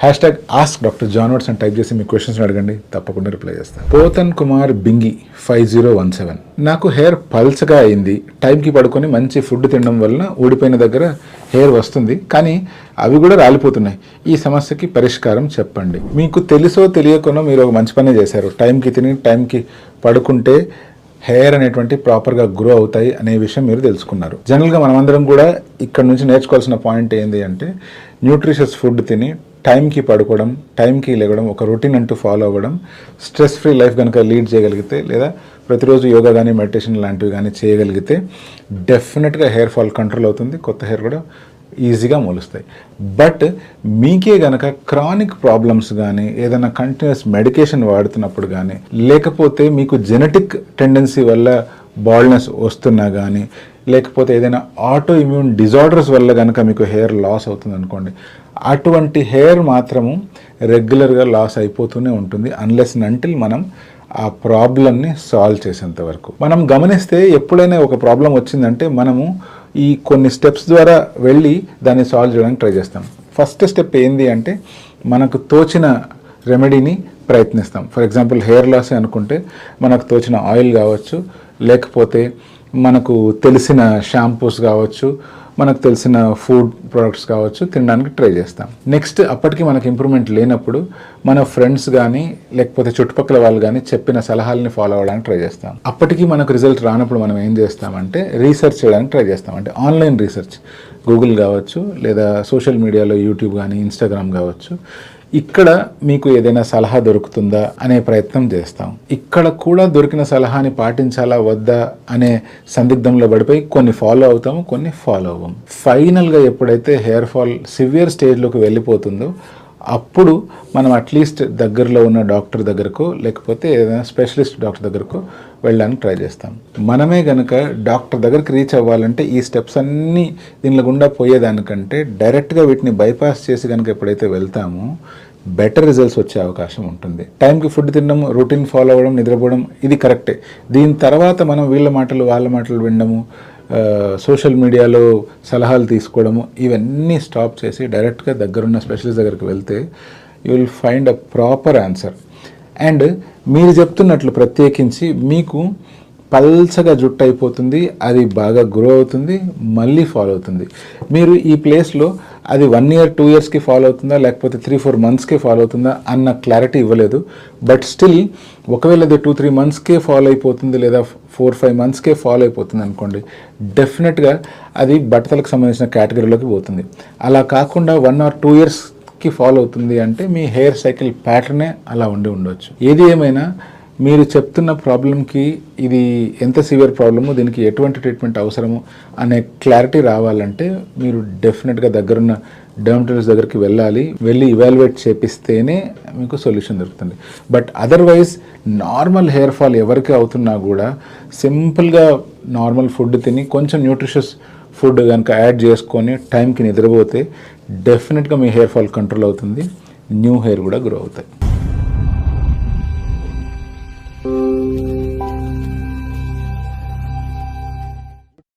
Ask doctor John watts అని type చేసి మీ questions అడగండి, తప్పకుండా రిప్లై చేస్తాను. పోతన్ కుమార్ బింగి 5017, నాకు హెయిర్ పల్చగా అయింది. టైంకి పడుకొని మంచి ఫుడ్ తినడం వలన ఊడిపోయిన దగ్గర హెయిర్ వస్తుంది, కానీ అవి కూడా రాలిపోతున్నాయి. ఈ సమస్యకి పరిష్కారం చెప్పండి. మీకు తెలుసో తెలియకునో మీరు ఒక మంచి పని చేశారు. టైంకి తిని టైంకి పడుకుంటే హెయిర్ అనేటువంటి ప్రాపర్గా గ్రో అవుతాయి అనే విషయం మీరు తెలుసుకున్నారు. జనరల్గా మనమందరం కూడా ఇక్కడ నుంచి నేర్చుకోవాల్సిన పాయింట్ ఏంటి అంటే, న్యూట్రిషియస్ ఫుడ్ తిని టైంకి పడుకోవడం, టైంకి లేవడం, ఒక రొటీన్ అంటూ ఫాలో అవ్వడం, స్ట్రెస్ ఫ్రీ లైఫ్ కనుక లీడ్ చేయగలిగితే, లేదా ప్రతిరోజు యోగా కానీ మెడిటేషన్ లాంటివి కానీ చేయగలిగితే డెఫినెట్గా హెయిర్ ఫాల్ కంట్రోల్ అవుతుంది, కొత్త హెయిర్ కూడా ఈజీగా మొలుస్తాయి. బట్ మీకే గనక క్రానిక్ ప్రాబ్లమ్స్ కానీ, ఏదైనా కంటిన్యూస్ మెడికేషన్ వాడుతున్నప్పుడు కానీ, లేకపోతే మీకు జెనెటిక్ టెండెన్సీ వల్ల బాల్డ్నెస్ వస్తున్నా కానీ, లేకపోతే ఏదైనా ఆటో ఇమ్యూన్ డిజార్డర్స్ వల్ల కనుక మీకు హెయిర్ లాస్ అవుతుంది అనుకోండి, అటువంటి హెయిర్ మాత్రము రెగ్యులర్గా లాస్ అయిపోతూనే ఉంటుంది, అన్లెస్ అంటిల్ మనం ఆ ప్రాబ్లమ్ని సాల్వ్ చేసేంత వరకు. మనం గమనిస్తే ఎప్పుడైనా ఒక ప్రాబ్లం వచ్చిందంటే మనము ఈ కొన్ని స్టెప్స్ ద్వారా వెళ్ళి దాన్ని సాల్వ్ చేయడానికి ట్రై చేస్తాం. ఫస్ట్ స్టెప్ ఏంది అంటే, మనకు తోచిన రెమెడీని ప్రయత్నిస్తాం. ఫర్ ఎగ్జాంపుల్ హెయిర్ లాస్ అనుకుంటే మనకు తోచిన ఆయిల్ కావచ్చు, లేకపోతే మనకు తెలిసిన షాంపూస్ కావచ్చు, మనకు తెలిసిన ఫుడ్ ప్రొడక్ట్స్ కావచ్చు, తినడానికి ట్రై చేస్తాం. నెక్స్ట్ అప్పటికి మనకు ఇంప్రూవ్మెంట్ లేనప్పుడు మన ఫ్రెండ్స్ కానీ, లేకపోతే చుట్టుపక్కల వాళ్ళు కానీ చెప్పిన సలహాలని ఫాలో అవ్వడానికి ట్రై చేస్తాం. అప్పటికి మనకు రిజల్ట్ రానప్పుడు మనం ఏం చేస్తామంటే రీసెర్చ్ చేయడానికి ట్రై చేస్తాం. అంటే ఆన్లైన్ రీసెర్చ్, గూగుల్ కావచ్చు, లేదా సోషల్ మీడియాలో యూట్యూబ్ కానీ, ఇన్స్టాగ్రామ్ కావచ్చు, ఇక్కడ మీకు ఏదైనా సలహా దొరుకుతుందా అనే ప్రయత్నం చేస్తాం. ఇక్కడ కూడా దొరికిన సలహాని పాటించాలా వద్దా అనే సందిగ్ధంలో పడిపోయి కొన్ని ఫాలో అవుతాము, కొన్ని ఫాలో అవ్వము. ఫైనల్గా ఎప్పుడైతే హెయిర్ ఫాల్ సివియర్ స్టేజ్లోకి వెళ్ళిపోతుందో అప్పుడు మనం అట్లీస్ట్ దగ్గరలో ఉన్న డాక్టర్ దగ్గరకు, లేకపోతే ఏదైనా స్పెషలిస్ట్ డాక్టర్ దగ్గరకు వెళ్ళడానికి ట్రై చేస్తాం. మనమే కనుక డాక్టర్ దగ్గరికి రీచ్ అవ్వాలంటే ఈ స్టెప్స్ అన్నీ దీనిలో గుండా పోయేదానికంటే డైరెక్ట్గా వీటిని బైపాస్ చేసి కనుక ఎప్పుడైతే వెళ్తామో బెటర్ రిజల్ట్స్ వచ్చే అవకాశం ఉంటుంది. టైంకి ఫుడ్ తినడం, రొటీన్ ఫాలో అవ్వడం, నిద్రపోవడం ఇది కరెక్టే. దీని తర్వాత మనం వీళ్ళ మాటలు వాళ్ళ మాటలు వినడము, సోషల్ మీడియాలో సలహాలు తీసుకోవడము, ఇవన్నీ స్టాప్ చేసి డైరెక్ట్గా దగ్గరున్న స్పెషలిస్ట్ దగ్గరికి వెళ్తే you will find a proper answer. And మీరు చెప్తున్నట్లు ప్రత్యేకించి మీకు పల్చగా జుట్టు అయిపోతుంది, అది బాగా గ్రో అవుతుంది, మళ్ళీ ఫాలో అవుతుంది. మీరు ఈ ప్లేస్లో అది 1 year 2 yearsకి ఫాలో అవుతుందా, లేకపోతే 3-4 monthsకే ఫాలో అవుతుందా అన్న క్లారిటీ ఇవ్వలేదు. బట్ స్టిల్ ఒకవేళ అది 2-3 monthsకే ఫాలో అయిపోతుంది, లేదా 4-5 monthsకే ఫాలో అయిపోతుంది అనుకోండి, డెఫినెట్గా అది బట్టతలకు సంబంధించిన కేటగిరీలోకి పోతుంది. అలా కాకుండా 1 or 2 yearsకి ఫాలో అవుతుంది అంటే మీ హెయిర్ సైకిల్ ప్యాటర్నే అలా ఉండవచ్చు. ఏది ఏమైనా మీరు చెప్తున్న ప్రాబ్లంకి ఇది ఎంత సివియర్ ప్రాబ్లము, దీనికి ఎటువంటి ట్రీట్మెంట్ అవసరము అనే క్లారిటీ రావాలంటే మీరు డెఫినెట్గా దగ్గరున్న డెర్మటాలజిస్ట్ దగ్గరికి వెళ్ళి ఇవాల్యుయేట్ చేపిస్తేనే మీకు సొల్యూషన్ దొరుకుతుంది. But otherwise normal hair fall ఎవరికి అవుతున్నా కూడా సింపుల్గా నార్మల్ ఫుడ్ తిని కొంచెం న్యూట్రిషియస్ ఫుడ్ కనుక యాడ్ చేసుకొని టైంకి నిద్రపోతే డెఫినెట్గా మీ హెయిర్ ఫాల్ కంట్రోల్ అవుతుంది, న్యూ హెయిర్ కూడా గ్రో అవుతాయి.